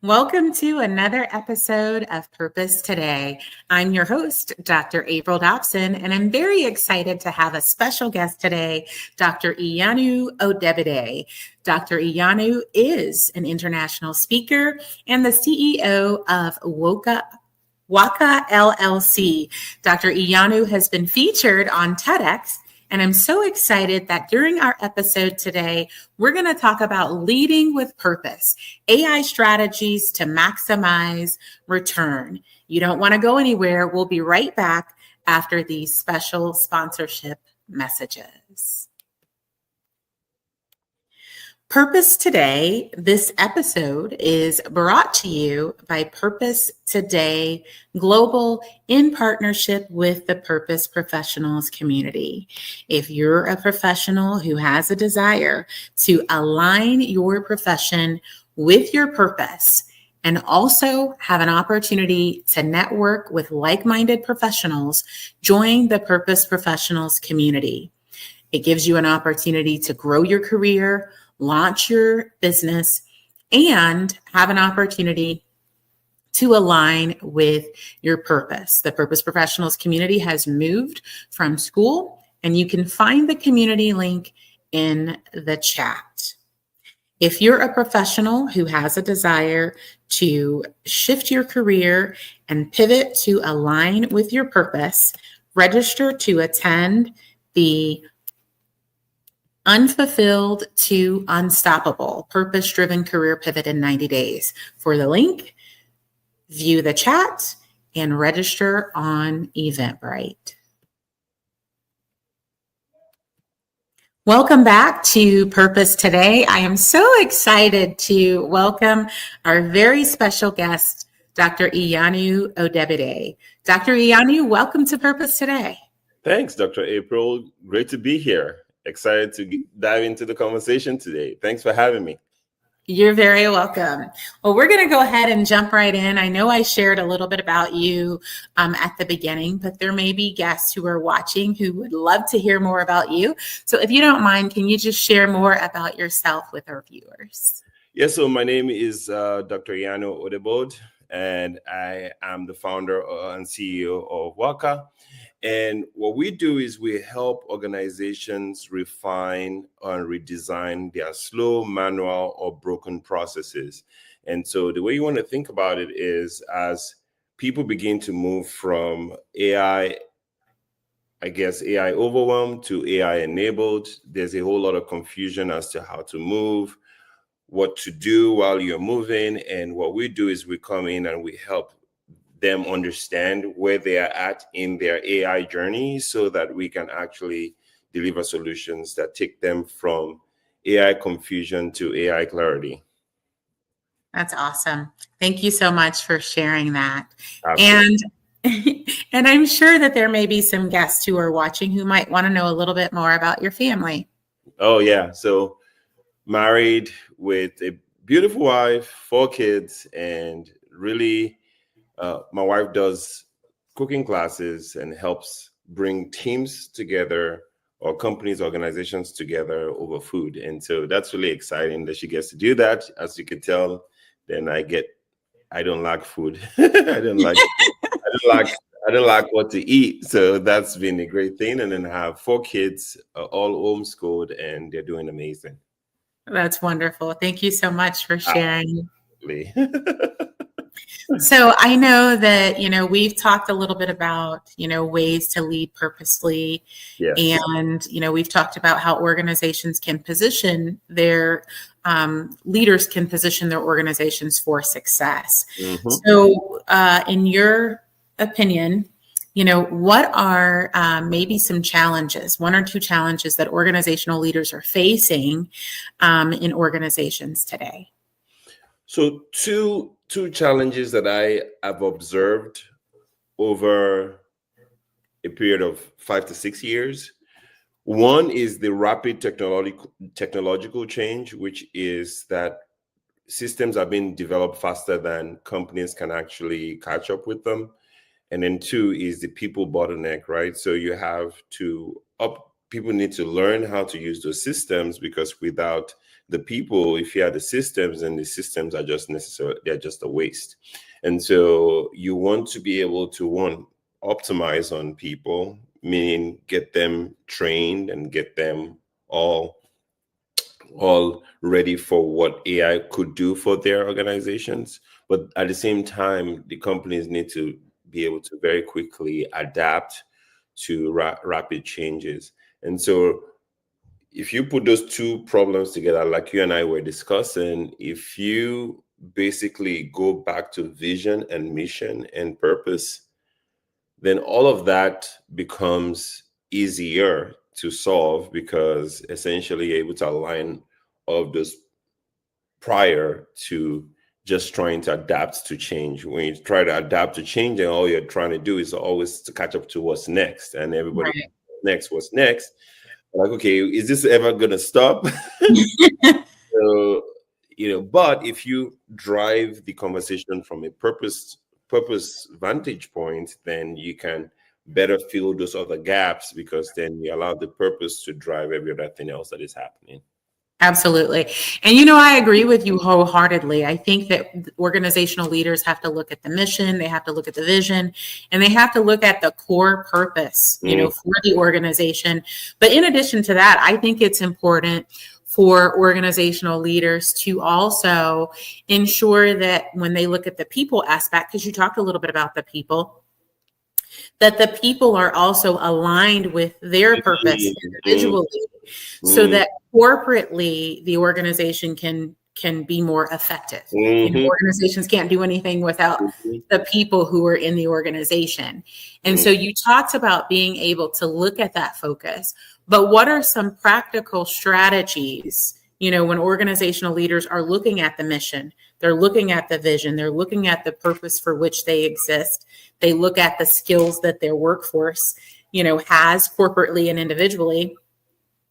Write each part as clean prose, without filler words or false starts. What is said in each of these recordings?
Welcome to another episode of Purpose Today. I'm your host, Dr. April Dobson, and I'm very excited to have a special guest today, Dr. Iyanuoluwa Odebode. Dr. Iyanu is an international speaker and the CEO of Wokkah LLC. Dr. Iyanu has been featured on TEDx, and I'm so excited that during our episode today, we're going to talk about leading with purpose, AI strategies to maximize return. You don't want to go anywhere. We'll be right back after these special sponsorship messages. Purpose Today, this episode is brought to you by Purpose Today Global in partnership with the Purpose Professionals community. If you're a professional who has a desire to align your profession with your purpose and also have an opportunity to network with like-minded professionals, join the Purpose Professionals community. It gives you an opportunity to grow your career, launch your business, and have an opportunity to align with your purpose. The Purpose Professionals community has moved from school, and you can find the community link in the chat. If you're a professional who has a desire to shift your career and pivot to align with your purpose, register to attend the Unfulfilled to Unstoppable, Purpose-Driven Career Pivot in 90 Days. For the link, view the chat and register on Eventbrite. Welcome back to Purpose Today. I am so excited to welcome our very special guest, Dr. Iyanuoluwa Odebode. Dr. Iyanu, welcome to Purpose Today. Thanks, Dr. April. Great to be here. Excited to dive into the conversation today. Thanks for having me. You're very welcome. Well, we're going to go ahead and jump right in. I know I shared a little bit about you at the beginning, but there may be guests who are watching who would love to hear more about you. So if you don't mind, can you just share more about yourself with our viewers? Yeah, so my name is Dr. Iyanuoluwa Odebode, and I am the founder and CEO of Wokkah. And what we do is we help organizations refine and redesign their slow, manual, or broken processes. And so the way you want to think about it is as people begin to move from AI overwhelmed to AI enabled, there's a whole lot of confusion as to how to move, what to do while you're moving. And what we do is we come in and we help them understand where they are at in their AI journey so that we can actually deliver solutions that take them from AI confusion to AI clarity. That's awesome. Thank you so much for sharing that. Absolutely. And I'm sure that there may be some guests who are watching who might want to know a little bit more about your family. Oh, yeah. So married with a beautiful wife, 4 kids, and really my wife does cooking classes and helps bring teams together or companies, organizations together over food. And so that's really exciting that she gets to do that. As you can tell, then I don't lack food. I don't lack what to eat. So that's been a great thing. And then I have 4 kids, all homeschooled, and they're doing amazing. That's wonderful. Thank you so much for sharing. Absolutely. So I know that, we've talked a little bit about, ways to lead purposefully. Yes. And, we've talked about how organizations can position their leaders can position their organizations for success. Mm-hmm. So in your opinion, what are maybe some challenges, 1 or 2 challenges that organizational leaders are facing in organizations today? So two challenges that I have observed over a period of 5 to 6 years. One is the rapid technological change, which is that systems are being developed faster than companies can actually catch up with them. And then 2 is the people bottleneck, right? So you have to people need to learn how to use those systems, because without the people, if you have the systems, and the systems are just necessary, they're just a waste. And so you want to be able to, one, optimize on people, meaning get them trained and get them all ready for what AI could do for their organizations. But at the same time, the companies need to be able to very quickly adapt to rapid changes. And so if you put those two problems together, like you and I were discussing, if you basically go back to vision and mission and purpose, then all of that becomes easier to solve, because essentially you're able to align all of those prior to just trying to adapt to change. When you try to adapt to change, and all you're trying to do is always to catch up to what's next, and everybody Right. next, what's next? Like, okay, is this ever gonna stop? So, but if you drive the conversation from a purpose vantage point, then you can better fill those other gaps, because then you allow the purpose to drive every other thing else that is happening. Absolutely. And, I agree with you wholeheartedly. I think that organizational leaders have to look at the mission, they have to look at the vision, and they have to look at the core purpose, for the organization. But in addition to that, I think it's important for organizational leaders to also ensure that when they look at the people aspect, because you talked a little bit about the people, that the people are also aligned with their purpose individually, so that corporately the organization can be more effective. Organizations can't do anything without the people who are in the organization. And so you talked about being able to look at that focus, but what are some practical strategies, when organizational leaders are looking at the mission, they're looking at the vision, they're looking at the purpose for which they exist, they look at the skills that their workforce, has corporately and individually,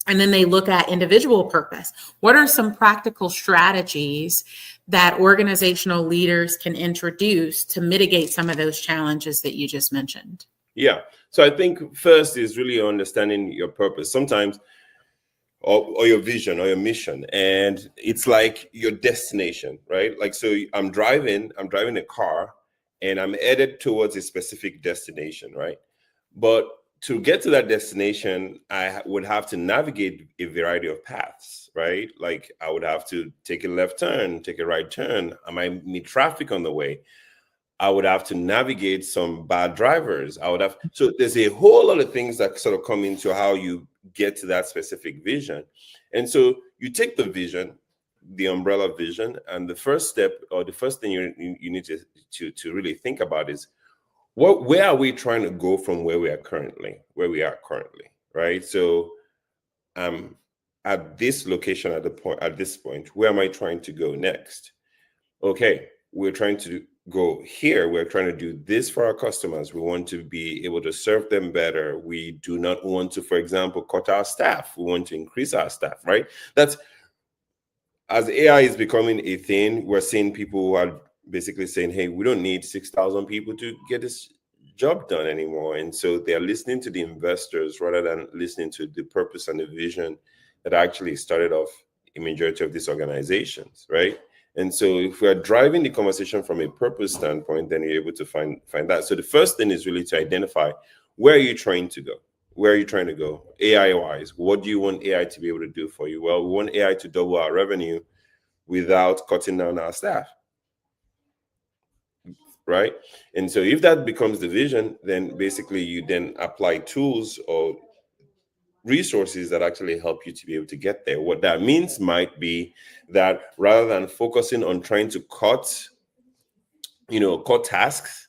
and then they look at individual purpose. What are some practical strategies that organizational leaders can introduce to mitigate some of those challenges that you just mentioned? Yeah. So I think first is really understanding your purpose. Sometimes, or your vision or your mission, and it's like your destination, right? Like, so I'm driving a car, and I'm headed towards a specific destination, right? But to get to that destination, I would have to navigate a variety of paths, right? Like, I would have to take a left turn, take a right turn. I might meet traffic on the way. I would have to navigate some bad drivers. So there's a whole lot of things that sort of come into how you get to that specific vision. And so you take the vision, the umbrella vision, and the first step, or the first thing you need to really think about is, where are we trying to go from where we are currently, right? So at this location, at this point, where am I trying to go next? Okay, we're trying to go here. We're trying to do this for our customers. We want to be able to serve them better. We do not want to, for example, cut our staff. We want to increase our staff, right? That's, as AI is becoming a thing, we're seeing people who are basically saying, hey, we don't need 6,000 people to get this job done anymore. And so they're listening to the investors rather than listening to the purpose and the vision that actually started off a majority of these organizations, right? And so if we're driving the conversation from a purpose standpoint, then you're able to find that. So the first thing is really to identify, where are you trying to go? Where are you trying to go? AI-wise, what do you want AI to be able to do for you? Well, we want AI to double our revenue without cutting down our staff, right? And so if that becomes the vision, then basically you then apply tools or resources that actually help you to be able to get there. What that means might be that rather than focusing on trying to cut tasks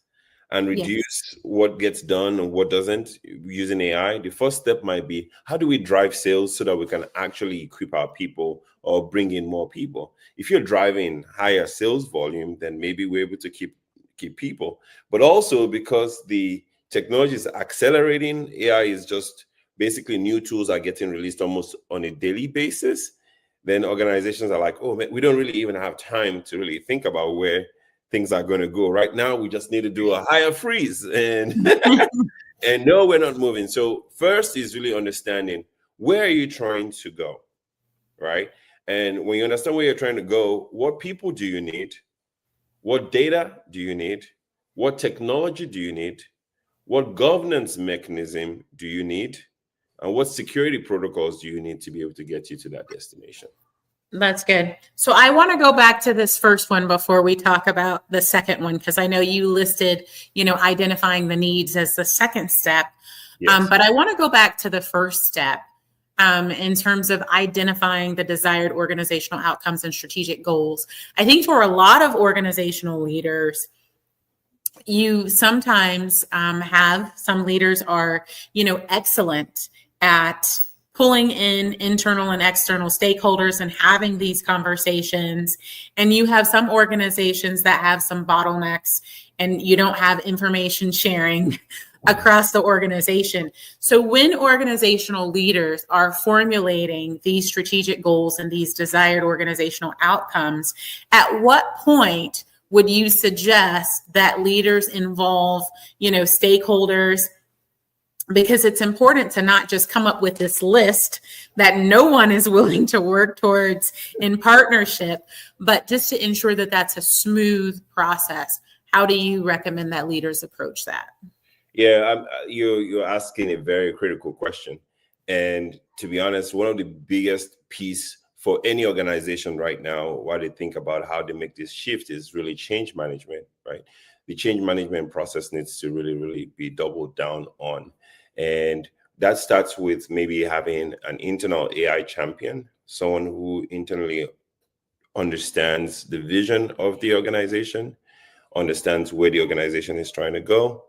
and reduce what gets done and what doesn't using AI, the first step might be, how do we drive sales so that we can actually equip our people or bring in more people? If you're driving higher sales volume, then maybe we're able to keep people. But also, because the technology is accelerating, AI is just basically, new tools are getting released almost on a daily basis. Then organizations are like, oh man, we don't really even have time to really think about where things are going to go. Right now, we just need to do a hire freeze, and and no, we're not moving. So first is really understanding, where are you trying to go, right? And when you understand where you're trying to go, what people do you need? What data do you need? What technology do you need? What governance mechanism do you need? And what security protocols do you need to be able to get you to that destination? That's good. So I want to go back to this first one before we talk about the second one, because I know you listed, identifying the needs as the second step. Yes. But I want to go back to the first step in terms of identifying the desired organizational outcomes and strategic goals. I think for a lot of organizational leaders, you sometimes have some leaders are, excellent at pulling in internal and external stakeholders and having these conversations. And you have some organizations that have some bottlenecks and you don't have information sharing across the organization. So when organizational leaders are formulating these strategic goals and these desired organizational outcomes, at what point would you suggest that leaders involve, stakeholders? Because it's important to not just come up with this list that no one is willing to work towards in partnership, but just to ensure that that's a smooth process. How do you recommend that leaders approach that? Yeah, you're asking a very critical question. And to be honest, one of the biggest piece for any organization right now, while they think about how they make this shift, is really change management, right? The change management process needs to really, really be doubled down on. And that starts with maybe having an internal AI champion, someone who internally understands the vision of the organization, understands where the organization is trying to go.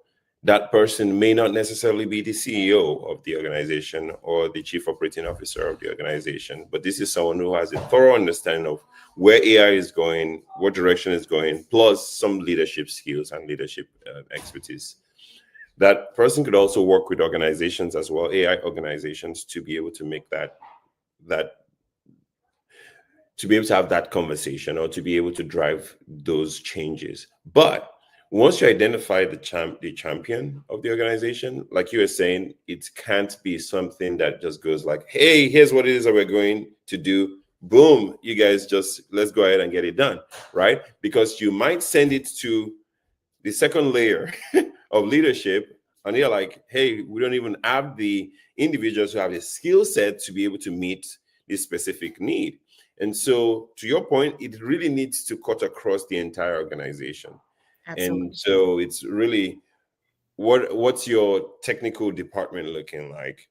That person may not necessarily be the CEO of the organization or the chief operating officer of the organization, but this is someone who has a thorough understanding of where AI is going, what direction it's going, plus some leadership skills and leadership expertise. That person could also work with organizations as well, AI organizations, to be able to make to be able to have that conversation or to be able to drive those changes. But once you identify the champion of the organization, like you were saying, it can't be something that just goes like, hey, here's what it is that we're going to do. Boom, you guys just let's go ahead and get it done, right? Because you might send it to the second layer of leadership, and they're like, hey, we don't even have the individuals who have the skill set to be able to meet this specific need. And so, to your point, it really needs to cut across the entire organization. Absolutely. And so it's really what's your technical department looking like?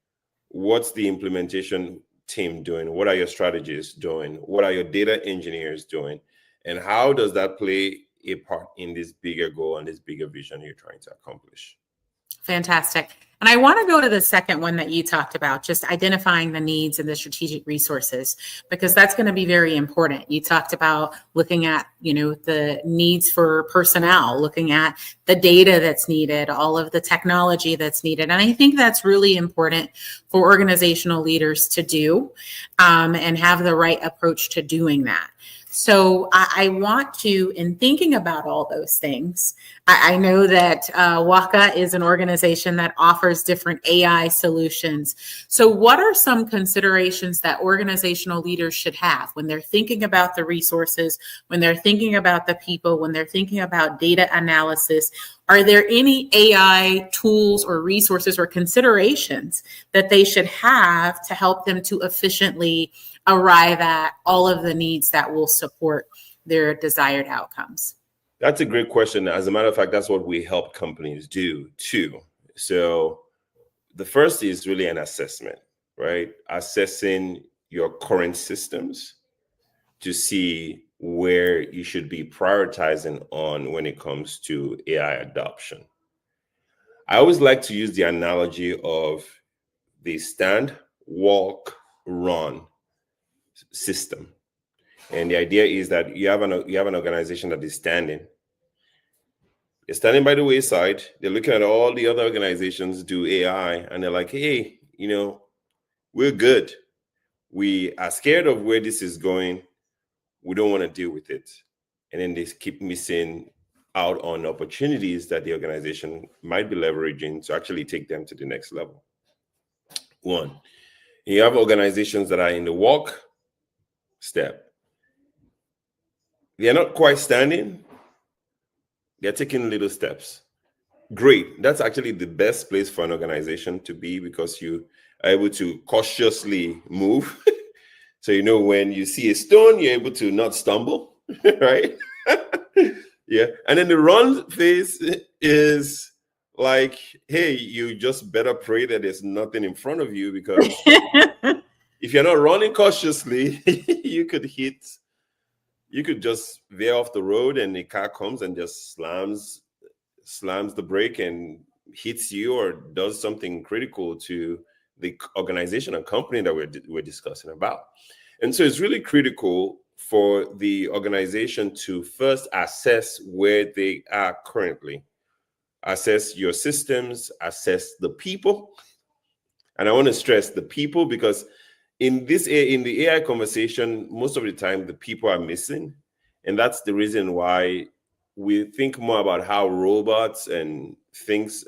What's the implementation team doing? What are your strategists doing? What are your data engineers doing? And how does that play a part in this bigger goal and this bigger vision you're trying to accomplish? Fantastic. And I want to go to the second one that you talked about, just identifying the needs and the strategic resources, because that's going to be very important. You talked about looking at, the needs for personnel, looking at the data that's needed, all of the technology that's needed. And I think that's really important for organizational leaders to do and have the right approach to doing that. So I want to, in thinking about all those things, I know that Wokkah is an organization that offers different AI solutions. So what are some considerations that organizational leaders should have when they're thinking about the resources, when they're thinking about the people, when they're thinking about data analysis? Are there any AI tools or resources or considerations that they should have to help them to efficiently arrive at all of the needs that will support their desired outcomes? That's a great question. As a matter of fact, that's what we help companies do too. So the first is really an assessment, right? Assessing your current systems to see where you should be prioritizing on when it comes to AI adoption. I always like to use the analogy of the stand, walk, run system. And the idea is that you have an organization that is standing. They're standing by the wayside. They're looking at all the other organizations do AI, and they're like, hey, we're good. We are scared of where this is going. We don't want to deal with it. And then they keep missing out on opportunities that the organization might be leveraging to actually take them to the next level. One. You have organizations that are in the walk step. They're not quite standing. They're taking little steps. Great. That's actually the best place for an organization to be, because you are able to cautiously move. So, when you see a stone, you're able to not stumble, right? Yeah. And then the run phase is like, hey, you just better pray that there's nothing in front of you, because if you're not running cautiously, you could just veer off the road, and a car comes and just slams the brake and hits you, or does something critical to the organization and company that we're discussing about. And so it's really critical for the organization to first assess where they are currently, assess your systems, assess the people. And I want to stress the people, because in the AI conversation, most of the time the people are missing. And that's the reason why we think more about how robots and things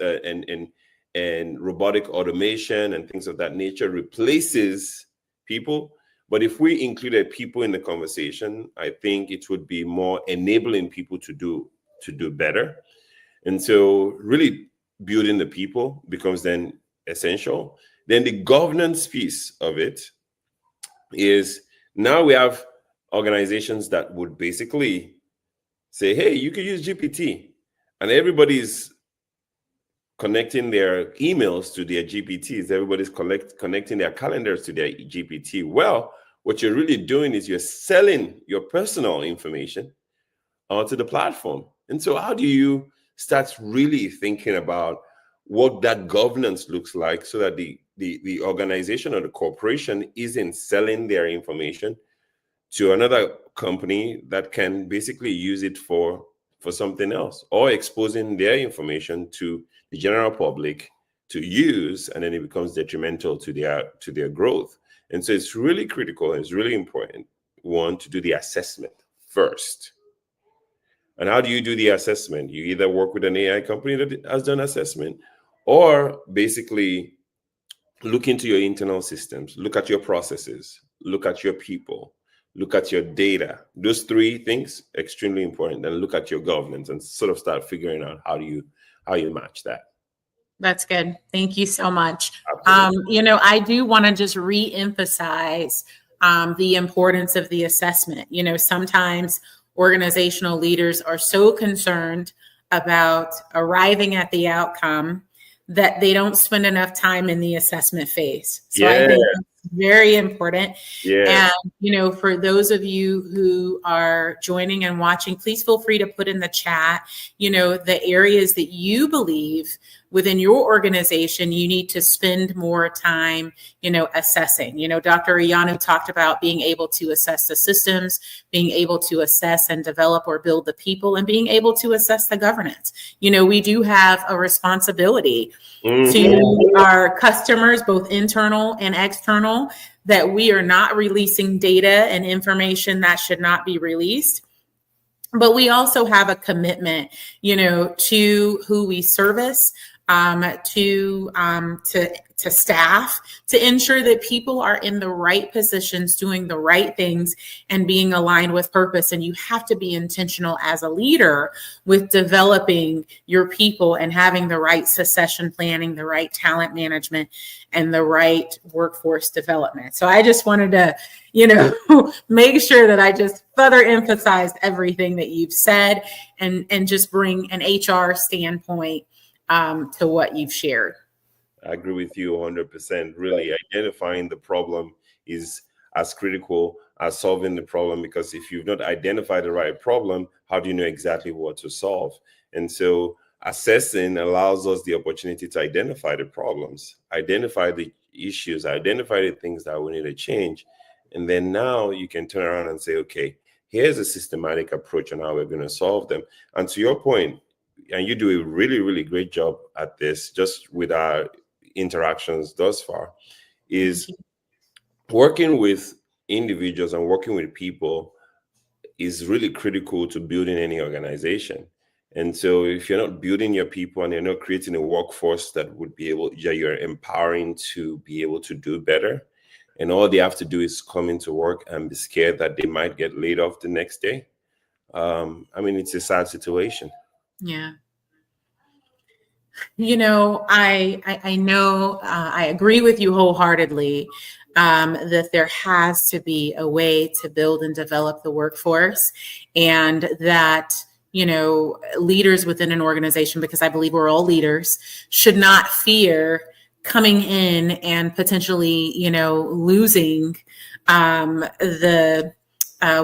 and robotic automation and things of that nature replaces people. But if we included people in the conversation, I think it would be more enabling people to do better. And so really building the people becomes then essential. Then the governance piece of it is, now we have organizations that would basically say, hey, you could use GPT, and everybody's connecting their emails to their GPTs. Everybody's connecting their calendars to their GPT. Well, what you're really doing is you're selling your personal information onto the platform. And so how do you start really thinking about what that governance looks like, so that the organization or the corporation isn't selling their information to another company that can basically use it for something else, or exposing their information to the general public to use, and then it becomes detrimental to their growth. And so it's really critical, and it's really important, one, to do the assessment first. And how do you do the assessment? You either work with an AI company that has done assessment, or basically look into your internal systems, look at your processes, look at your people, look at your data. Those three things, extremely important. Then look at your governance and sort of start figuring out how you match that. That's good. Thank you so much. I do want to just re-emphasize the importance of the assessment. Sometimes organizational leaders are so concerned about arriving at the outcome that they don't spend enough time in the assessment phase. So I think that's very important. Yeah. And, for those of you who are joining and watching, please feel free to put in the chat, the areas that you believe within your organization you need to spend more time, assessing. Dr. Iyanu talked about being able to assess the systems, being able to assess and develop or build the people, and being able to assess the governance. We do have a responsibility to our customers, both internal and external, that we are not releasing data and information that should not be released. But we also have a commitment, to who we service, to staff, to ensure that people are in the right positions, doing the right things, and being aligned with purpose. And you have to be intentional as a leader with developing your people and having the right succession planning, the right talent management, and the right workforce development. So I just wanted to, make sure that I just further emphasized everything that you've said, and just bring an HR standpoint to what you've shared. I agree with you 100%. Really, identifying the problem is as critical as solving the problem, because if you've not identified the right problem, how do you know exactly what to solve? And so assessing allows us the opportunity to identify the problems, identify the issues, identify the things that we need to change. And then now you can turn around and say, okay, here's a systematic approach on how we're going to solve them. And to your point, and you do a really, really great job at this, just with our interactions thus far, is working with individuals and working with people is really critical to building any organization. And so if you're not building your people and you're not creating a workforce that would be able, you're empowering to be able to do better, and all they have to do is come into work and be scared that they might get laid off the next day. I mean, it's a sad situation. Yeah. You know, I know I agree with you wholeheartedly that there has to be a way to build and develop the workforce, and that, you know, leaders within an organization, because I believe we're all leaders, should not fear coming in and potentially, you know, losing the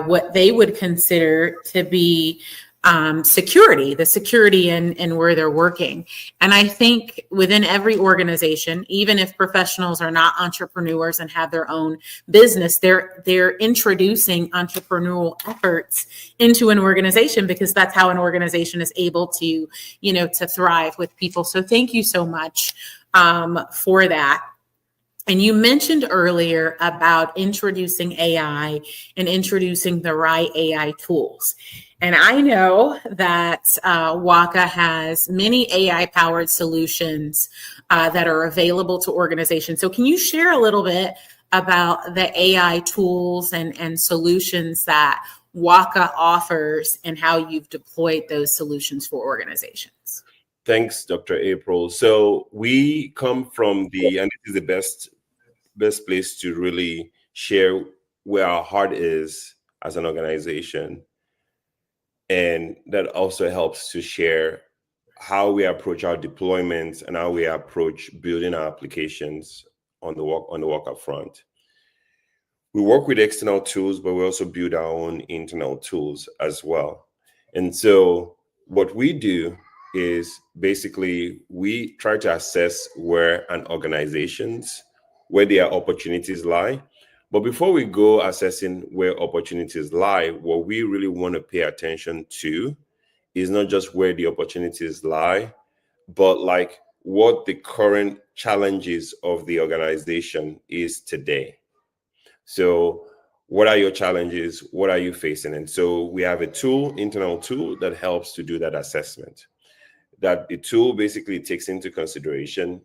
what they would consider to be the security in where they're working. And I think within every organization, even if professionals are not entrepreneurs and have their own business, they're introducing entrepreneurial efforts into an organization, because that's how an organization is able to, you know, to thrive with people. So thank you so much for that. And you mentioned earlier about introducing AI and introducing the right AI tools. And I know that Wokkah has many AI-powered solutions that are available to organizations. So can you share a little bit about the AI tools and solutions that Wokkah offers and how you've deployed those solutions for organizations? Thanks, Dr. April. So we come from and this is the best place to really share where our heart is as an organization. And that also helps to share how we approach our deployments and how we approach building our applications on the Wokkah front. We work with external tools, but we also build our own internal tools as well. And so what we do is basically we try to assess where their opportunities lie. But before we go assessing where opportunities lie, what we really want to pay attention to is not just where the opportunities lie, but like what the current challenges of the organization is today. So what are your challenges? What are you facing? And so we have a internal tool that helps to do that assessment. That the tool basically takes into consideration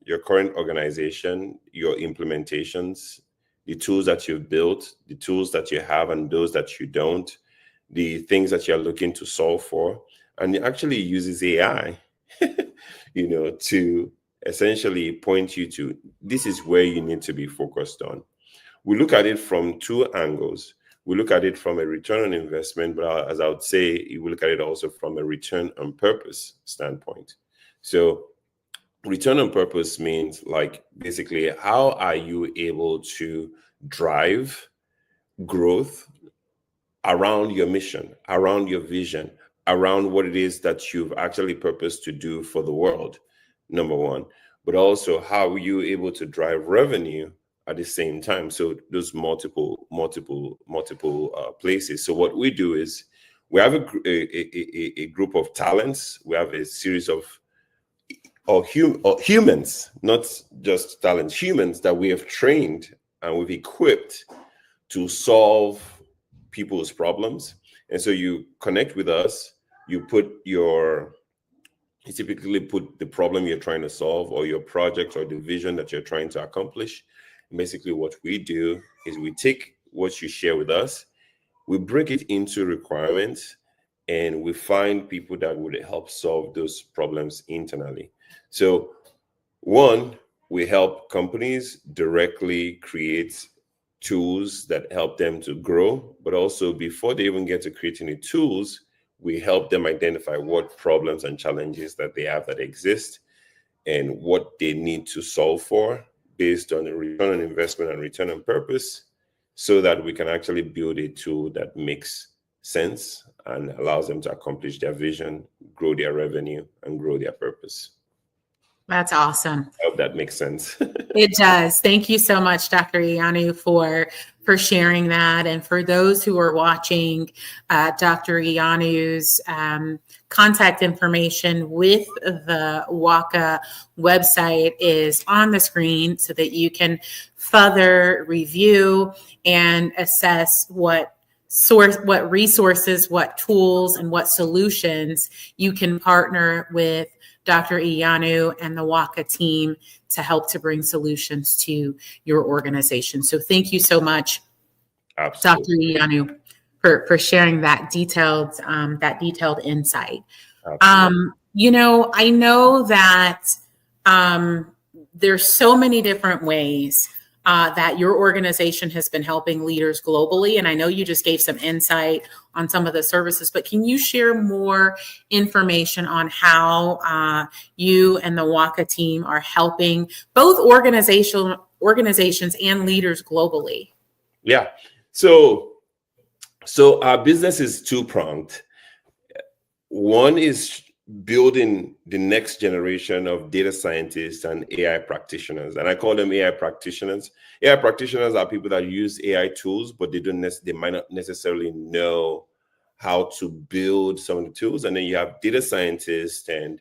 your current organization, your implementations, the tools that you've built, the tools that you have and those that you don't, the things that you're looking to solve for. And it actually uses AI, to essentially point you to, this is where you need to be focused on. We look at it from two angles. We look at it from a return on investment, but as I would say, we look at it also from a return on purpose standpoint. So return on purpose means like basically how are you able to drive growth around your mission, around your vision, around what it is that you've actually purposed to do for the world, number one. But also how are you able to drive revenue at the same time? So those multiple places. So what we do is we have a group of talents. We have a series of humans, not just talents, humans that we have trained and we've equipped to solve people's problems. And so you connect with us, you typically put the problem you're trying to solve or your project or the vision that you're trying to accomplish. And basically what we do is we take what you share with us, we break it into requirements, and we find people that would help solve those problems internally. So one, we help companies directly create tools that help them to grow, but also before they even get to creating the tools, we help them identify what problems and challenges that they have that exist and what they need to solve for based on the return on investment and return on purpose, so that we can actually build a tool that makes sense and allows them to accomplish their vision, grow their revenue, and grow their purpose. That's awesome. I hope that makes sense. It does. Thank you so much, Dr. Iyanu, for sharing that. And for those who are watching, Dr. Iyanu's contact information with the Wokkah website is on the screen so that you can further review and assess what what resources, what tools, and what solutions you can partner with Dr. Iyanu and the Wokkah team to help to bring solutions to your organization. So thank you so much, Absolutely. Dr. Iyanu, for sharing that detailed insight. Absolutely. I know that there's so many different ways that your organization has been helping leaders globally. And I know you just gave some insight on some of the services, but can you share more information on how you and the Wokkah team are helping both organizations and leaders globally? Yeah. So our business is two-pronged. One is building the next generation of data scientists and AI practitioners. And I call them AI practitioners. AI practitioners are people that use AI tools, but they might not necessarily know how to build some of the tools. And then you have data scientists and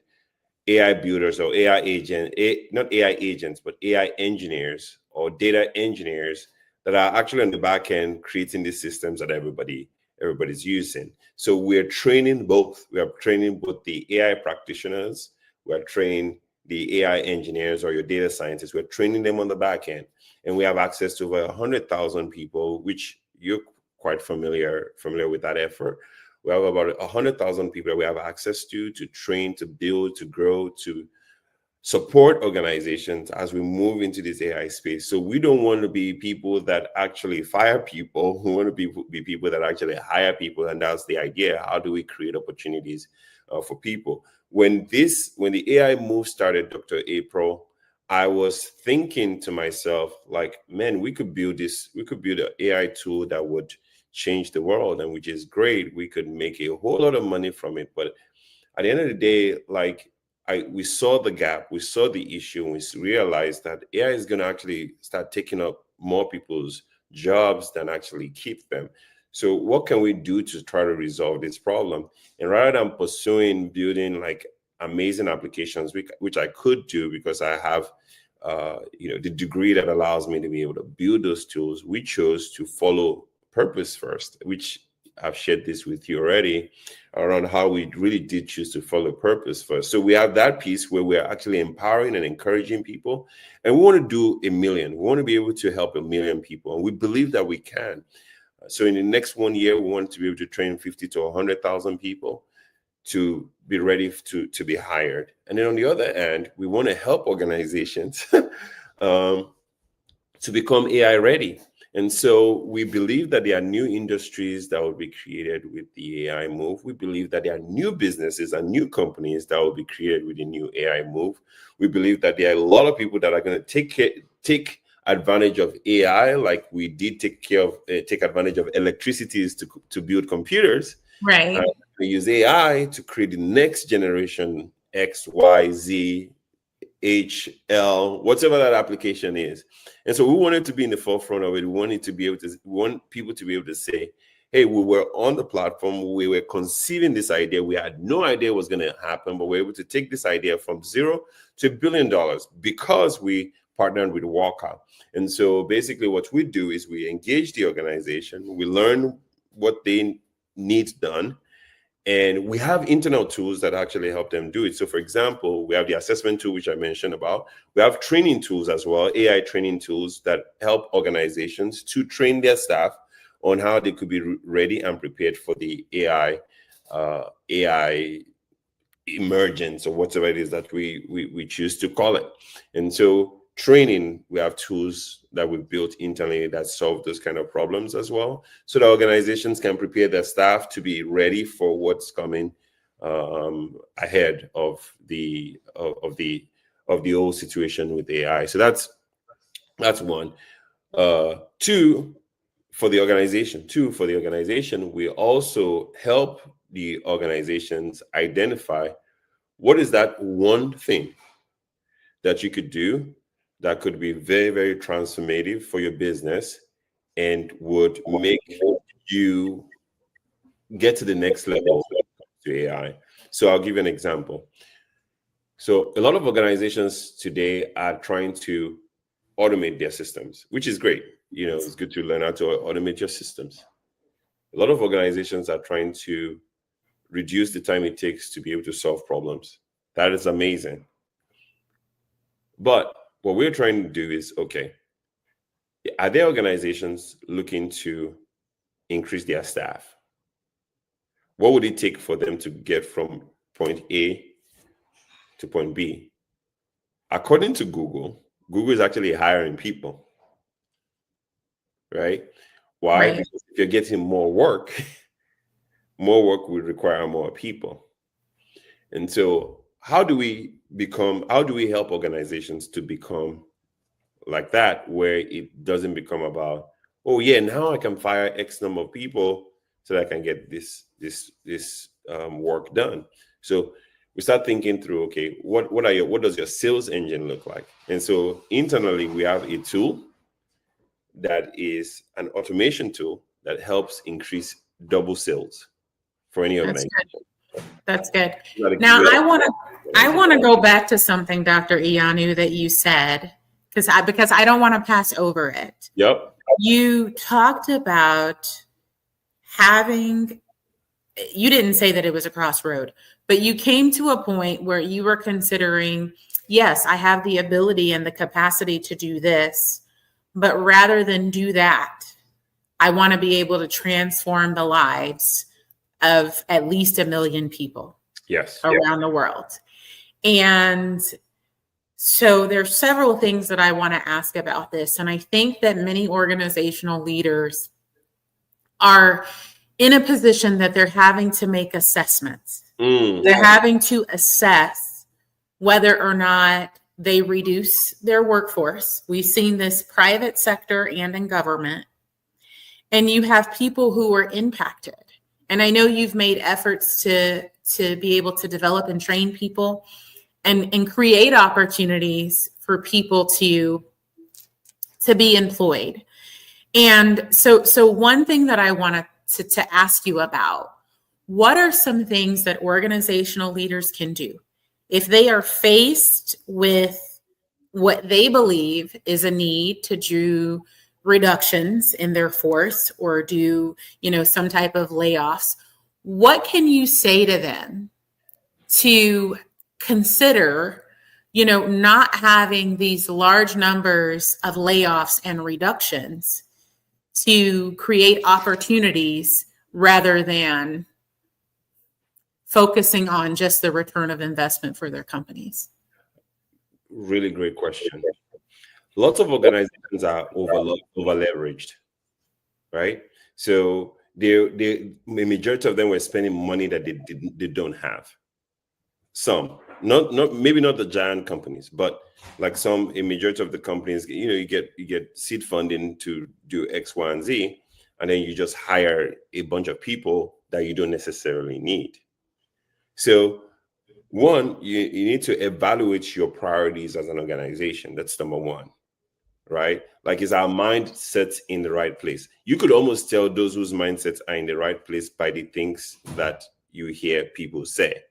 AI builders or AI agent, not AI agents, but AI engineers or data engineers that are actually on the back end creating these systems that everybody's using. So we're training both. We are training both the AI practitioners. We're training the AI engineers or your data scientists. We're training them on the back end, and we have access to over 100,000 people, which you're quite familiar with that effort. We have about 100,000 people that we have access to train, to build, to grow, to support organizations as we move into this AI space. So we don't want to be people that actually fire people. We want to be people that actually hire people. And that's the idea. How do we create opportunities for people? When the AI move started, Dr. April, I was thinking to myself, like, man, we could build an AI tool that would change the world, and which is great. We could make a whole lot of money from it. But at the end of the day, like, we saw the gap, we saw the issue, and we realized that AI is going to actually start taking up more people's jobs than actually keep them. So what can we do to try to resolve this problem? And rather than pursuing building like amazing applications, which I could do because I have the degree that allows me to be able to build those tools, we chose to follow purpose first, which I've shared this with you already around how we really did choose to follow purpose first. So we have that piece where we're actually empowering and encouraging people, and we want to do 1 million. We want to be able to help 1 million people, and we believe that we can. So in the next 1 year, we want to be able to train 50 to 100,000 people to be ready to be hired. And then on the other hand, we want to help organizations to become AI ready. And so we believe that there are new industries that will be created with the AI move. We believe that there are new businesses and new companies that will be created with the new AI move. We believe that there are a lot of people that are going to take advantage of AI, like we did take advantage of electricity to build computers. Right. We use AI to create the next generation X, Y, Z, HL, whatever that application is. And so we wanted to be in the forefront of it. We want people to be able to say, hey, we were on the platform, we were conceiving this idea, we had no idea what was going to happen, but we were able to take this idea from zero to $1 billion because we partnered with Wokkah. And so basically what we do is we engage the organization, we learn what they need done, and we have internal tools that actually help them do it. So for example, we have the assessment tool, which I mentioned about. We have training tools as well, AI training tools that help organizations to train their staff on how they could be ready and prepared for the AI emergence, or whatever it is that we choose to call it. And so training, we have tools that we've built internally that solve those kind of problems as well, so that organizations can prepare their staff to be ready for what's coming ahead of the whole situation with AI. So that's one. Two, for the organization, we also help the organizations identify what is that one thing that you could do that could be very, very transformative for your business and would make you get to the next level to AI. So I'll give you an example. So a lot of organizations today are trying to automate their systems, which is great. It's good to learn how to automate your systems. A lot of organizations are trying to reduce the time it takes to be able to solve problems. That is amazing. But what we're trying to do is, okay, are there organizations looking to increase their staff? What would it take for them to get from point A to point B? According to Google, Google is actually hiring people, right? Why? Right. Because if you're getting more work will require more people. And so how do we help organizations to become like that, where it doesn't become about, oh yeah, now I can fire X number of people so that I can get this work done. So we start thinking through, okay, what does your sales engine look like? And so internally we have a tool that is an automation tool that helps increase double sales for any organization. That's good. Now I want to go back to something, Dr. Iyanu, that you said, because I don't want to pass over it. Yep. You talked about you didn't say that it was a crossroad, but you came to a point where you were considering, yes, I have the ability and the capacity to do this, but rather than do that, I want to be able to transform the lives of at least 1 million people around the world. And so there's several things that I want to ask about this. And I think that many organizational leaders are in a position that they're having to make assessments. They're having to assess whether or not they reduce their workforce. We've seen this private sector and in government. And you have people who are impacted. And I know you've made efforts to be able to develop and train people and create opportunities for people to be employed. And so one thing that I wanted to ask you about, what are some things that organizational leaders can do if they are faced with what they believe is a need to do reductions in their force or do, some type of layoffs? What can you say to them to consider, not having these large numbers of layoffs and reductions to create opportunities rather than focusing on just the return of investment for their companies? Really great question. Lots of organizations are over leveraged, right? So the majority of them were spending money that they don't have. Some, not maybe not the giant companies, but like a majority of the companies, you get seed funding to do X, Y, and Z, and then you just hire a bunch of people that you don't necessarily need. So one, you need to evaluate your priorities as an organization. That's number one, right? Like, is our mindset in the right place? You could almost tell those whose mindsets are in the right place by the things that you hear people say.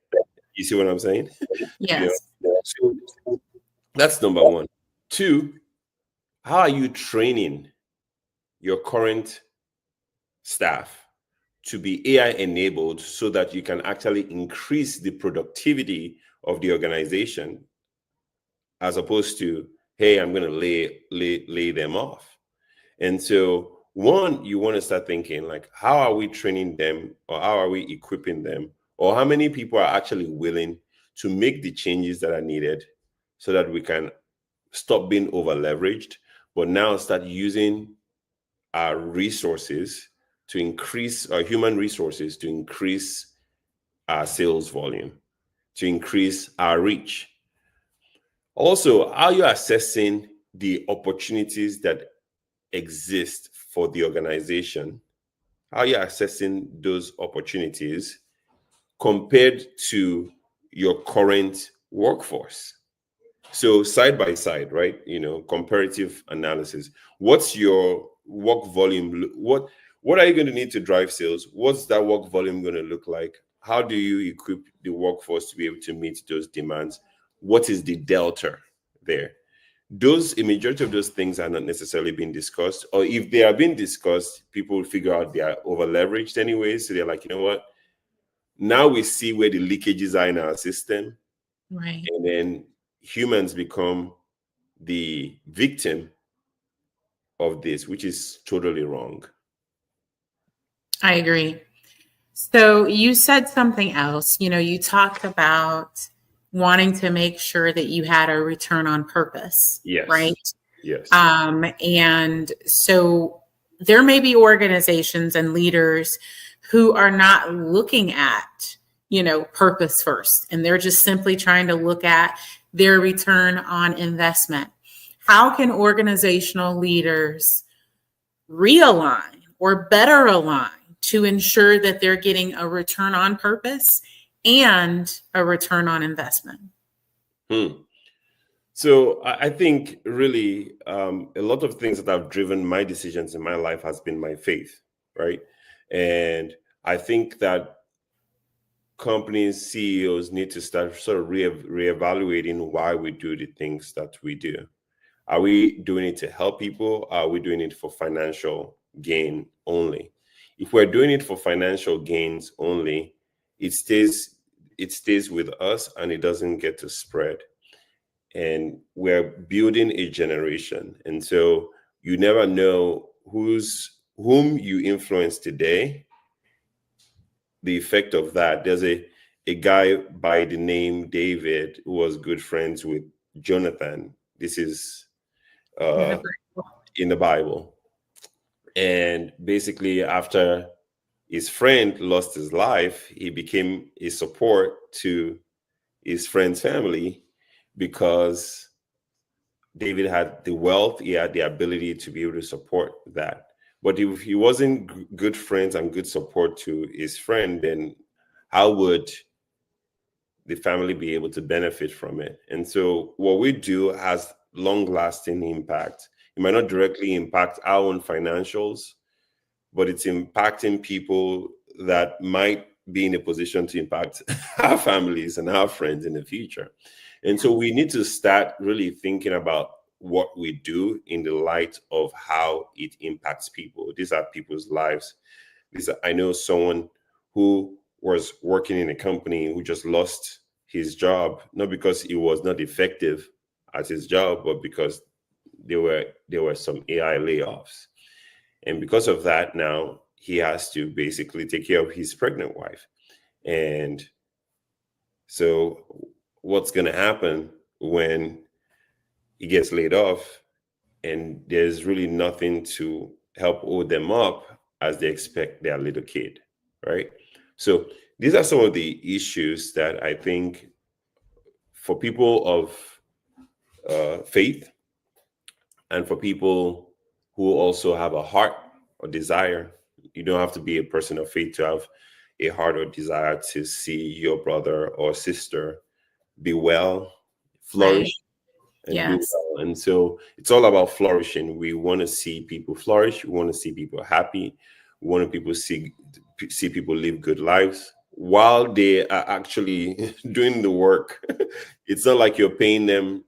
You see what I'm saying? Yes. So that's number one. Two, how are you training your current staff to be AI enabled so that you can actually increase the productivity of the organization, as opposed to, hey, I'm going to lay them off? And so one, you want to start thinking like, how are we training them, or how are we equipping them, or how many people are actually willing to make the changes that are needed so that we can stop being over leveraged, but now start using our resources to increase our human resources, to increase our sales volume, to increase our reach. Also, are you assessing the opportunities that exist for the organization? How are you assessing those opportunities compared to your current workforce? So side by side, right? Comparative analysis. What's your work volume? What are you going to need to drive sales? What's that work volume going to look like? How do you equip the workforce to be able to meet those demands? What is the delta there? a majority of those things are not necessarily being discussed, or if they are being discussed, people figure out they are over leveraged anyway. So they're like, you know what? Now we see where the leakages are in our system, Right. and then humans become the victim of this, which is totally wrong. I agree. So you said something else. You talked about wanting to make sure that you had a return on purpose, Yes. right? Yes. And so there may be organizations and leaders who are not looking at, purpose first, and they're just simply trying to look at their return on investment. How can organizational leaders realign or better align to ensure that they're getting a return on purpose and a return on investment? So I think really a lot of things that have driven my decisions in my life has been my faith, right? And I think that companies, CEOs need to start sort of reevaluating why we do the things that we do. Are we doing it to help people? Are we doing it for financial gain only? If we're doing it for financial gains only, it stays with us and it doesn't get to spread. And we're building a generation. And so you never know whom you influence today, the effect of that. There's a guy by the name David who was good friends with Jonathan. This is in the Bible. And basically, after his friend lost his life, he became a support to his friend's family because David had the wealth, he had the ability to be able to support that. But if he wasn't good friends and good support to his friend, then how would the family be able to benefit from it? And so what we do has long-lasting impact. It might not directly impact our own financials, but it's impacting people that might be in a position to impact our families and our friends in the future. And so we need to start really thinking about what we do in the light of how it impacts people. These are people's lives. I know someone who was working in a company who just lost his job, not because he was not effective at his job, but because there were some AI layoffs. And because of that, now he has to basically take care of his pregnant wife. And so what's going to happen when he gets laid off and there's really nothing to help hold them up as they expect their little kid, right? So these are some of the issues that I think for people of faith and for people who also have a heart or desire. You don't have to be a person of faith to have a heart or desire to see your brother or sister be well, flourish, Right. and do Yes. well. And so it's all about flourishing. We want to see people flourish. We want to see people happy. We want people see people live good lives while they are actually doing the work. It's not like you're paying them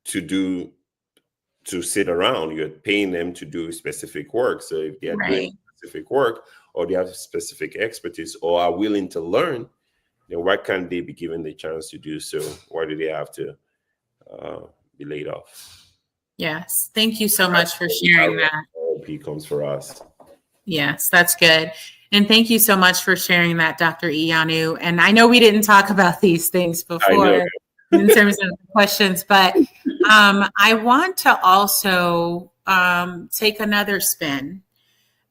to sit around. You're paying them to do specific work. So if they are doing specific work or they have specific expertise or are willing to learn, then why can't they be given the chance to do so? Why do they have to be laid off? Yes. Thank you so much for sharing that. P comes for us. Yes, that's good. And thank you so much for sharing that, Dr. Iyanu. And I know we didn't talk about these things before in terms of questions, but I want to also take another spin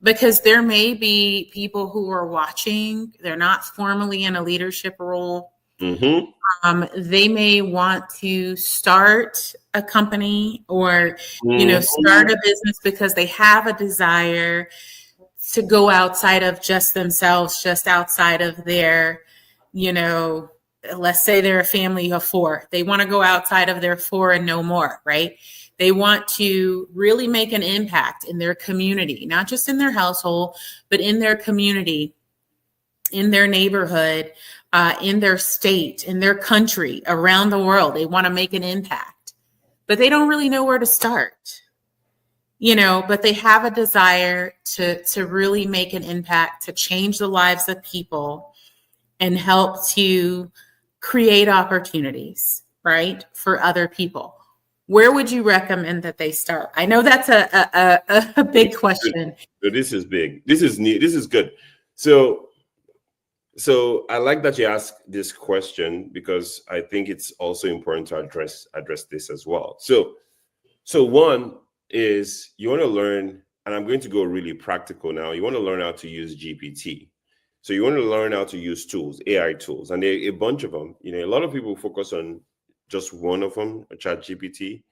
because there may be people who are watching. They're not formally in a leadership role. Mm-hmm. They may want to start a company or, start a business because they have a desire to go outside of just themselves, just outside of their, let's say they're a family of 4. They want to go outside of their 4 and no more, right? They want to really make an impact in their community, not just in their household, but in their community, in their neighborhood, in their state, in their country, around the world. They want to make an impact. but they don't really know where to start. But they have a desire to really make an impact, to change the lives of people and help to create opportunities, right, for other people. Where would you recommend that they start? I know that's a big question. So this is big. This is neat. This is good. So I like that you asked this question, because I think it's also important to address this as well. So one is, you want to learn, and I'm going to go really practical now. You want to learn how to use GPT. So you want to learn how to use tools, AI tools, and there are a bunch of them. A lot of people focus on just one of them, ChatGPT.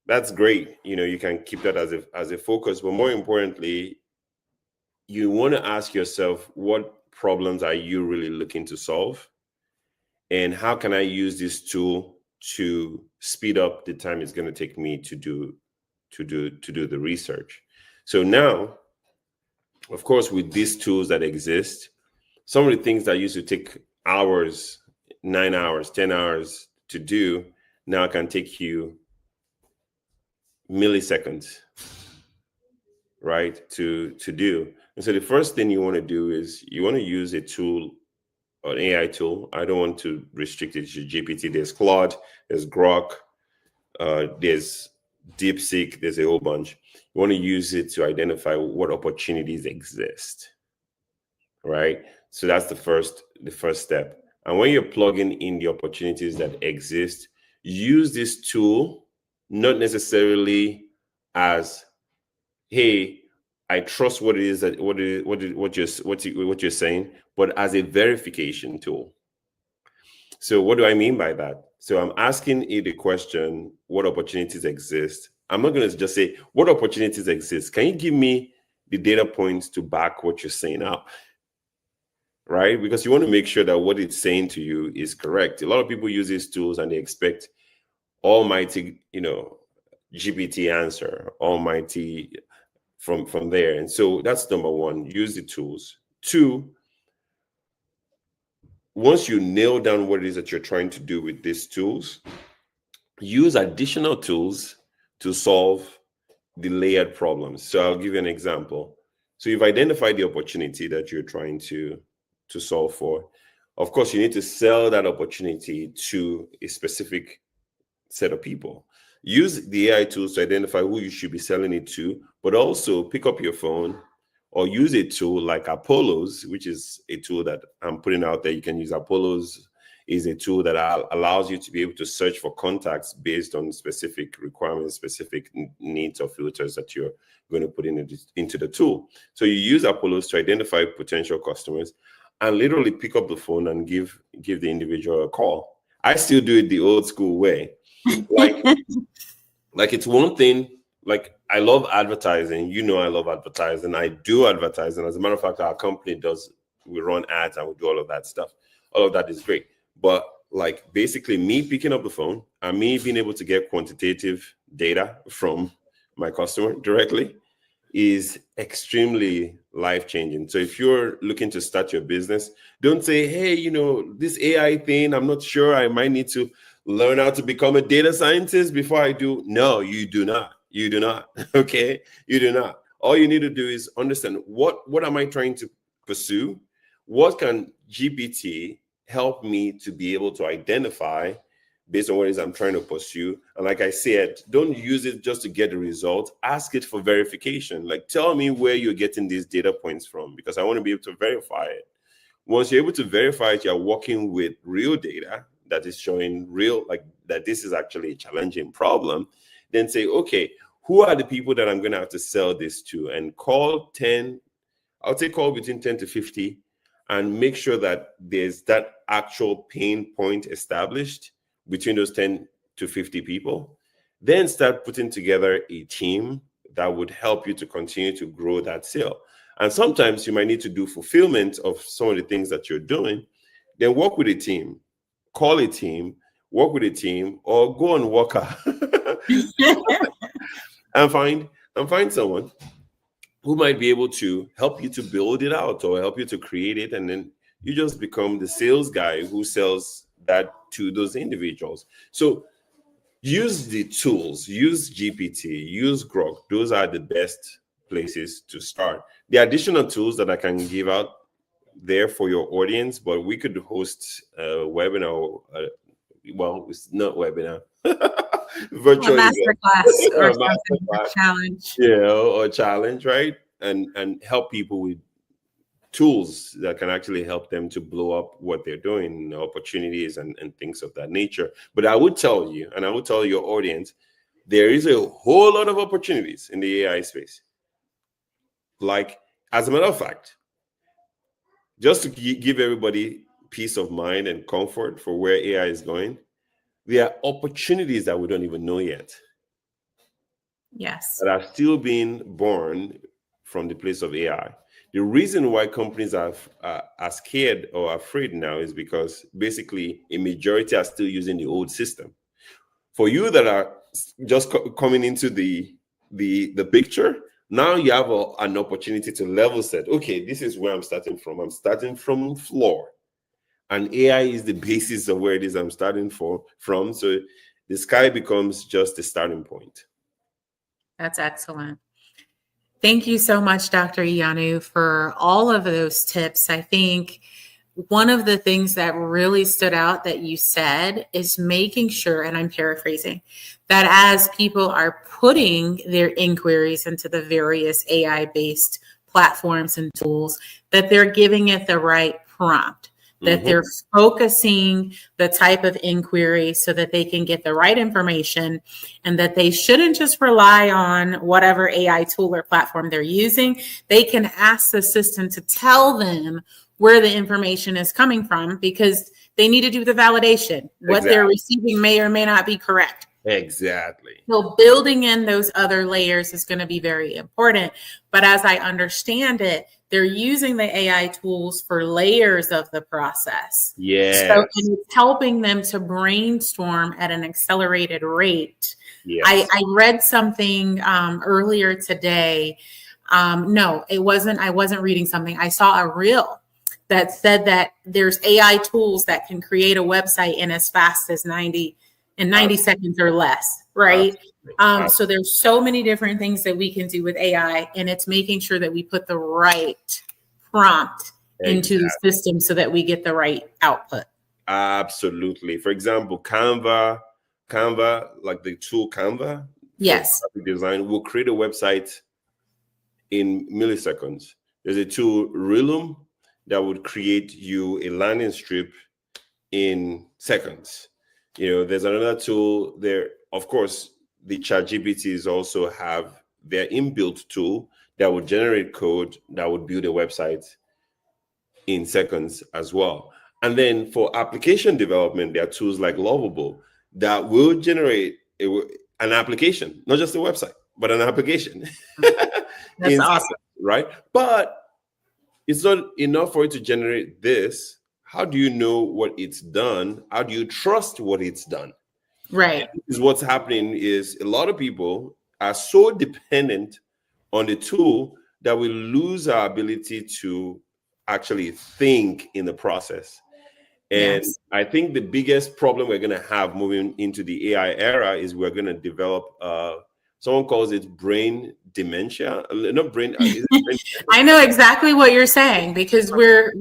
That's great. You can keep that as a focus, but more importantly, you want to ask yourself, what problems are you really looking to solve? And how can I use this tool to speed up the time it's going to take me to do the research? So now, of course, with these tools that exist, some of the things that used to take hours, 9 hours, 10 hours to do, now can take you milliseconds, right, to do. And so the first thing you want to do is you want to use a tool, an AI tool. I don't want to restrict it to GPT. There's Claude, there's Grok, there's DeepSeek, there's a whole bunch. You want to use it to identify what opportunities exist, right? So that's the first step. And when you're plugging in the opportunities that exist, use this tool not necessarily as, hey, I trust what it is that what you're saying, but as a verification tool. So what do I mean by that? So I'm asking it the question, what opportunities exist? I'm not going to just say, what opportunities exist? Can you give me the data points to back what you're saying up? Right? Because you want to make sure that what it's saying to you is correct. A lot of people use these tools and they expect almighty, GPT answer, almighty from there. And so that's number one, use the tools. Two, once you nail down what it is that you're trying to do with these tools, use additional tools to solve the layered problems. So I'll give you an example. So you've identified the opportunity that you're trying to solve for. Of course, you need to sell that opportunity to a specific set of people. Use the AI tools to identify who you should be selling it to, but also pick up your phone or use a tool like Apollo's, which is a tool that I'm putting out there. You can use Apollo's. Is a tool that allows you to be able to search for contacts based on specific requirements, specific needs or filters that you're going to put into the tool. So you use Apollo's to identify potential customers and literally pick up the phone and give the individual a call. I still do it the old school way. Like it's one thing, like I love advertising. I love advertising. I do advertising. As a matter of fact, our company we run ads and we do all of that stuff. All of that is great. But like basically me picking up the phone and me being able to get quantitative data from my customer directly is extremely life-changing. So if you're looking to start your business, don't say, hey, this AI thing, I'm not sure, I might need to learn how to become a data scientist before I do. No, you do not. You do not. Okay? You do not. All you need to do is understand what am I trying to pursue? What can GPT help me to be able to identify based on what it is I'm trying to pursue? And like I said, don't use it just to get the result. Ask it for verification. Like, tell me where you're getting these data points from, because I want to be able to verify it. Once you're able to verify it, you're working with real data that is showing that this is actually a challenging problem. Then say, okay, who are the people that I'm going to have to sell this to? And call between 10 to 50 and make sure that there's that actual pain point established between those 10 to 50 people. Then start putting together a team that would help you to continue to grow that sale. And sometimes you might need to do fulfillment of some of the things that you're doing. Then work with a team, call a team, work with a team, or go on Wokkah and find someone who might be able to help you to build it out or help you to create it. And then you just become the sales guy who sells that to those individuals. So use the tools, use GPT, use Grok. Those are the best places to start. The additional tools that I can give out there for your audience, but we could host a webinar. Well, it's not webinar, A virtual master event, class or a something, a masterclass, challenge. or challenge, right? And help people with tools that can actually help them to blow up what they're doing, opportunities and things of that nature. But I would tell you, and I would tell your audience, there is a whole lot of opportunities in the AI space. Like, as a matter of fact, just to give everybody peace of mind and comfort for where AI is going, there are opportunities that we don't even know yet. Yes. That are still being born from the place of AI. The reason why companies are scared or afraid now is because basically a majority are still using the old system. For you that are just coming into the picture, now you have an opportunity to level set. Okay, this is where I'm starting from. I'm starting from floor, and AI is the basis of where it is I'm starting from. So the sky becomes just the starting point. That's excellent. Thank you so much, Dr. Iyanu, for all of those tips. I think one of the things that really stood out that you said is making sure, and I'm paraphrasing, that as people are putting their inquiries into the various AI-based platforms and tools, that they're giving it the right prompt, that they're focusing the type of inquiry so that they can get the right information, and that they shouldn't just rely on whatever AI tool or platform they're using. They can ask the system to tell them where the information is coming from, because they need to do the validation. What they're receiving may or may not be correct. Exactly. So building in those other layers is going to be very important. But as I understand it, they're using the AI tools for layers of the process. Yes. So and it's helping them to brainstorm at an accelerated rate. Yes. I read something earlier today. No, it wasn't. I wasn't reading something. I saw a reel that said that there's AI tools that can create a website in as fast as 90 seconds or less, right? So there's so many different things that we can do with AI, and it's making sure that we put the right prompt into the system so that we get the right output. Absolutely. For example, Canva, like the tool Canva, yes, for graphic design, will create a website in milliseconds. There's a tool, Realum, that would create you a landing strip in seconds. There's another tool there. Of course, the ChatGPTs also have their inbuilt tool that would generate code that would build a website in seconds as well. And then for application development, there are tools like Lovable that will generate an application, not just a website, but an application. That's awesome. Right? But it's not enough for it to generate this. How do you know what it's done? How do you trust what it's done? Right. Is what's happening is a lot of people are so dependent on the tool that we lose our ability to actually think in the process. And I think the biggest problem we're going to have moving into the AI era is we're going to develop someone calls it brain dementia. Not brain. I know exactly what you're saying, because we're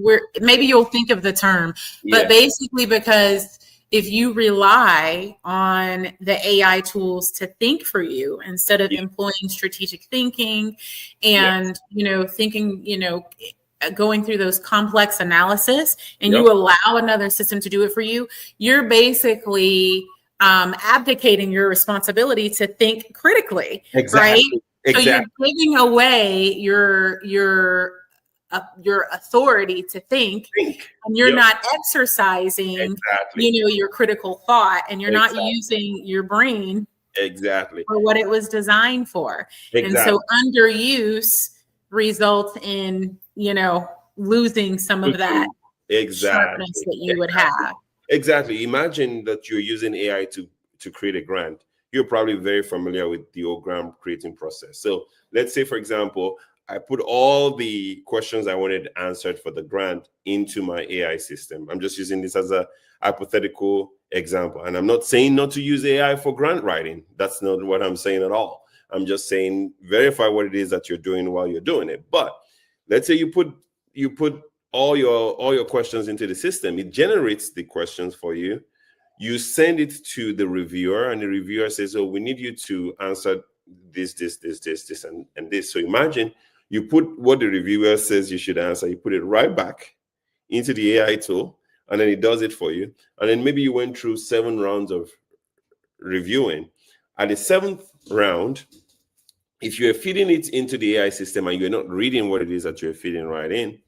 maybe you'll think of the term, but basically, because if you rely on the AI tools to think for you instead of employing strategic thinking and thinking, going through those complex analysis, and you allow another system to do it for you, you're basically abdicating your responsibility to think critically, right? So you're giving away your authority to think, and you're not exercising, your critical thought, and you're not using your brain for what it was designed for. And so underuse results in, losing some of that sharpness that you would have. Exactly. Imagine that you're using AI to create a grant. You're probably very familiar with the whole grant creating process. So let's say, for example, I put all the questions I wanted answered for the grant into my AI system. I'm just using this as a hypothetical example. And I'm not saying not to use AI for grant writing. That's not what I'm saying at all. I'm just saying verify what it is that you're doing while you're doing it. But let's say you put all your questions into the system. It generates the questions for you. You send it to the reviewer, and the reviewer says, "Oh, we need you to answer this, and this." So imagine you put what the reviewer says you should answer, you put it right back into the AI tool, and then it does it for you. And then maybe you went through 7 rounds of reviewing. At the 7th round, if you're feeding it into the AI system and you're not reading what it is that you're feeding right in,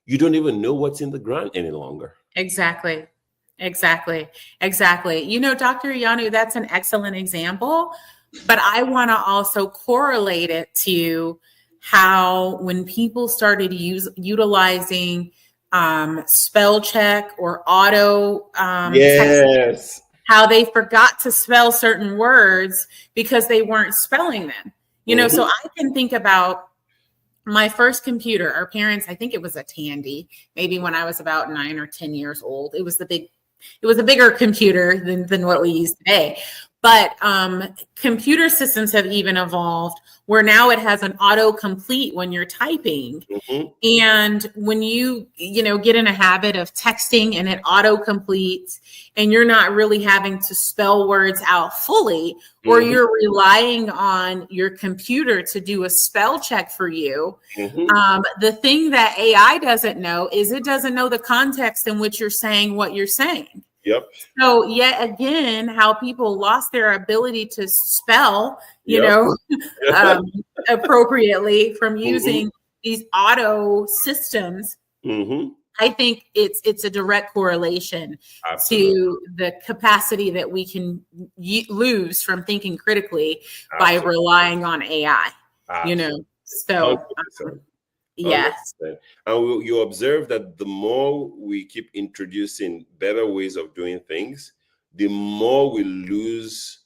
you don't even know what's in the grant any longer. Exactly. Dr. Iyanu, that's an excellent example, but I want to also correlate it to how when people started utilizing spell check or auto yes, how they forgot to spell certain words because they weren't spelling them. So I can think about my first computer. Our parents, I think it was a Tandy, maybe when I was about 9 or 10 years old. It was a bigger computer than what we use today. But computer systems have even evolved where now it has an autocomplete when you're typing. And when you get in a habit of texting and it autocompletes and you're not really having to spell words out fully, or you're relying on your computer to do a spell check for you, the thing that AI doesn't know is it doesn't know the context in which you're saying what you're saying. Yep. So yet again, how people lost their ability to spell, appropriately from using these auto systems. I think it's a direct correlation to the capacity that we can lose from thinking critically by relying on AI. So 100%. yes. 100%. And you observe that the more we keep introducing better ways of doing things, the more we lose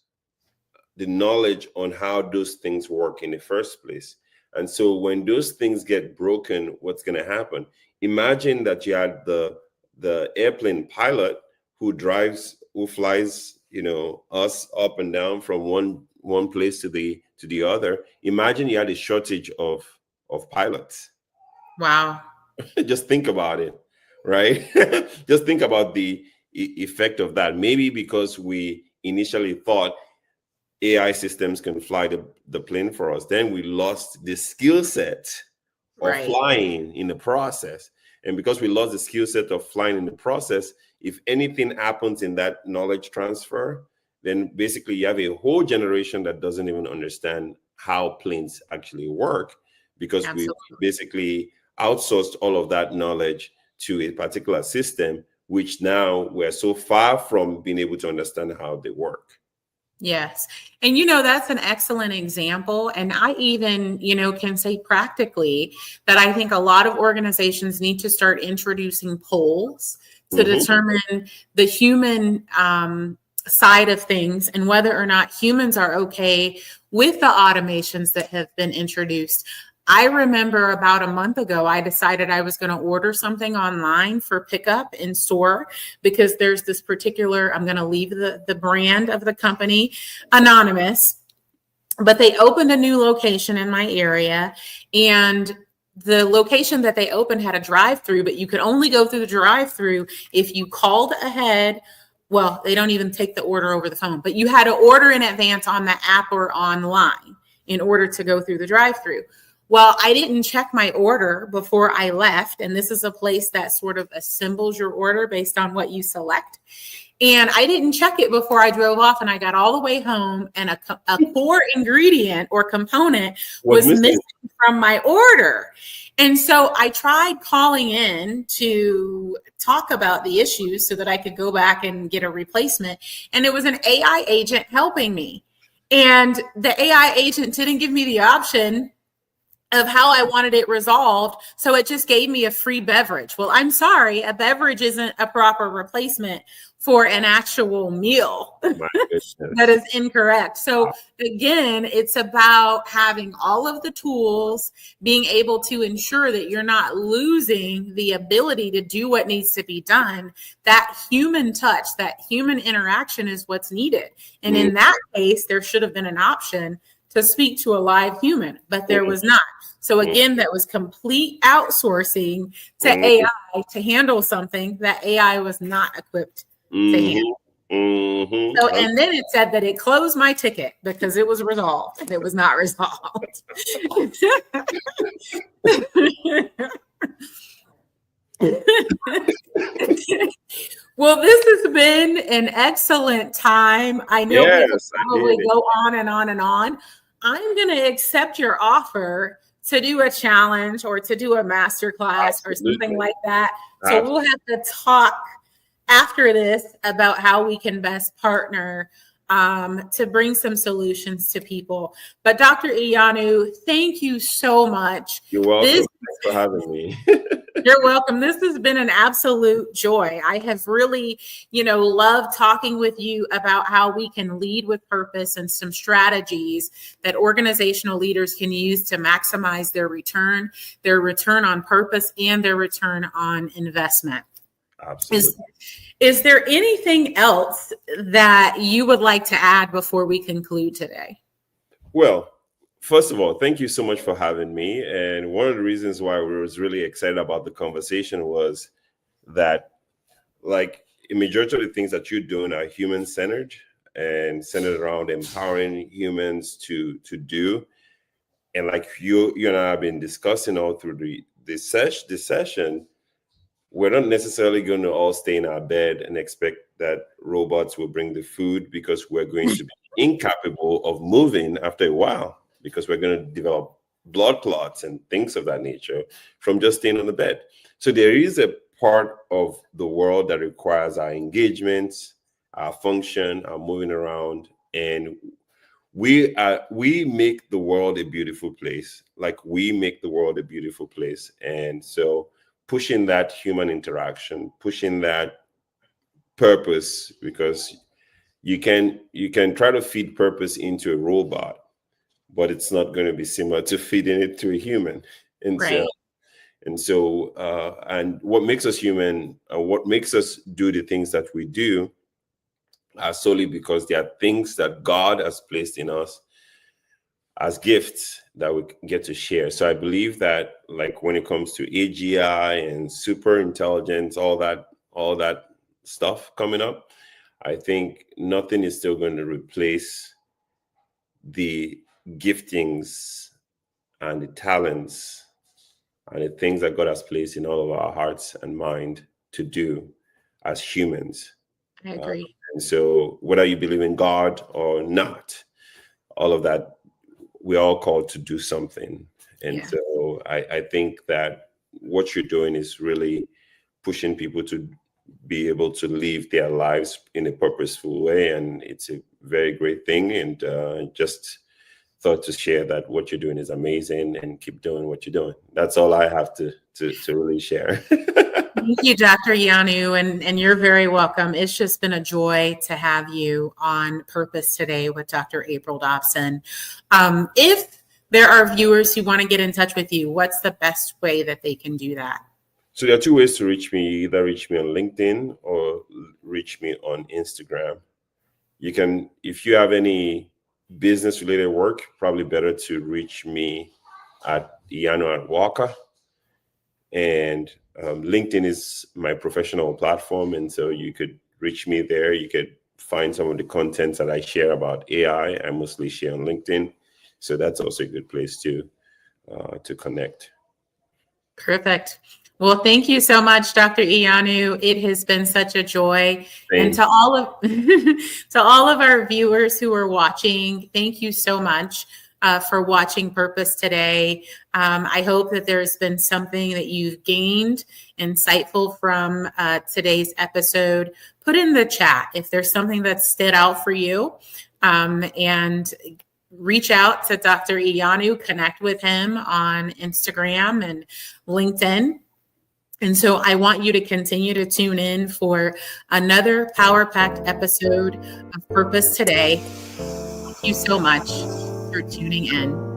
the knowledge on how those things work in the first place. And so when those things get broken, what's going to happen? Imagine that you had the airplane pilot who flies, us up and down from one place to the other. Imagine you had a shortage of pilots. Wow. Just think about it, right? Just think about the effect of that. Maybe because we initially thought AI systems can fly the plane for us, then we lost the skill set of flying in the process. And because we lost the skill set of flying in the process, if anything happens in that knowledge transfer, then basically you have a whole generation that doesn't even understand how planes actually work, because we basically outsourced all of that knowledge to a particular system, which now we're so far from being able to understand how they work. Yes. And, that's an excellent example. And I even, can say practically that I think a lot of organizations need to start introducing polls to determine the human side of things and whether or not humans are okay with the automations that have been introduced. I remember about a month ago, I decided I was going to order something online for pickup in store because there's this particular, I'm going to leave the brand of the company anonymous, but they opened a new location in my area, and the location that they opened had a drive-through, but you could only go through the drive-through if you called ahead. Well, they don't even take the order over the phone, but you had to order in advance on the app or online in order to go through the drive-through. Well, I didn't check my order before I left. And this is a place that sort of assembles your order based on what you select. And I didn't check it before I drove off, and I got all the way home, and a core ingredient or component was missing from my order. And so I tried calling in to talk about the issues so that I could go back and get a replacement. And it was an AI agent helping me. And the AI agent didn't give me the option of how I wanted it resolved. So it just gave me a free beverage. Well, I'm sorry, a beverage isn't a proper replacement for an actual meal. My goodness. That is incorrect. So again, it's about having all of the tools, being able to ensure that you're not losing the ability to do what needs to be done. That human touch, that human interaction is what's needed. And in that case, there should have been an option to speak to a live human, but there was not. So again, that was complete outsourcing to AI to handle something that AI was not equipped to handle. So, and then it said that it closed my ticket because it was resolved. It was not resolved. Well, this has been an excellent time. I know we could probably go on and on and on. I'm going to accept your offer to do a challenge or to do a masterclass or something like that. So we'll have to talk after this about how we can best partner to bring some solutions to people. But Dr. Iyanu, thank you so much. You're welcome. Thanks for having me. You're welcome. This has been an absolute joy. I have really, loved talking with you about how we can lead with purpose and some strategies that organizational leaders can use to maximize their return on purpose, and their return on investment. Absolutely. Is there anything else that you would like to add before we conclude today? Well, first of all, thank you so much for having me. And one of the reasons why we was really excited about the conversation was that, like, a majority of the things that you're doing are human-centered and centered around empowering humans to do. And like you and I have been discussing all through this session, we're not necessarily going to all stay in our bed and expect that robots will bring the food, because we're going to be incapable of moving after a while, because we're going to develop blood clots and things of that nature from just staying on the bed. So there is a part of the world that requires our engagement, our function, our moving around, and we make the world a beautiful place. Like, we make the world a beautiful place. And so pushing that human interaction, pushing that purpose, because you can try to feed purpose into a robot, but it's not going to be similar to feeding it to a human. And right. so what makes us human, what makes us do the things that we do, are solely because there are things that God has placed in us as gifts that we get to share. So I believe that, like, when it comes to AGI and super intelligence, all that stuff coming up, I think nothing is still going to replace the giftings and the talents and the things that God has placed in all of our hearts and mind to do as humans. I agree. And so whether you believe in God or not, all of that, we're all called to do something. And so I think that what you're doing is really pushing people to be able to live their lives in a purposeful way. And it's a very great thing. And just thought to share that what you're doing is amazing, and keep doing what you're doing. That's all I have to really share. Thank you, Dr. Iyanu, and you're very welcome. It's just been a joy to have you on Purpose Today with Dr. April Dobson. If there are viewers who want to get in touch with you, what's the best way that they can do that? So there are two ways to reach me. Either reach me on LinkedIn or reach me on Instagram. You can, if you have any business-related work, probably better to reach me at Iyanuoluwa Wokkah. And LinkedIn is my professional platform, and so you could reach me there. You could find some of the contents that I share about AI. I mostly share on LinkedIn, so that's also a good place to connect. Perfect. Well, thank you so much, Dr. Iyanu. It has been such a joy. Thanks. And to all of our viewers who are watching, thank you so much for watching Purpose Today. I hope that there's been something that you've gained insightful from today's episode. Put in the chat if there's something that stood out for you, and reach out to Dr. Iyanu, connect with him on Instagram and LinkedIn. And so I want you to continue to tune in for another power-packed episode of Purpose Today. Thank you so much for tuning in.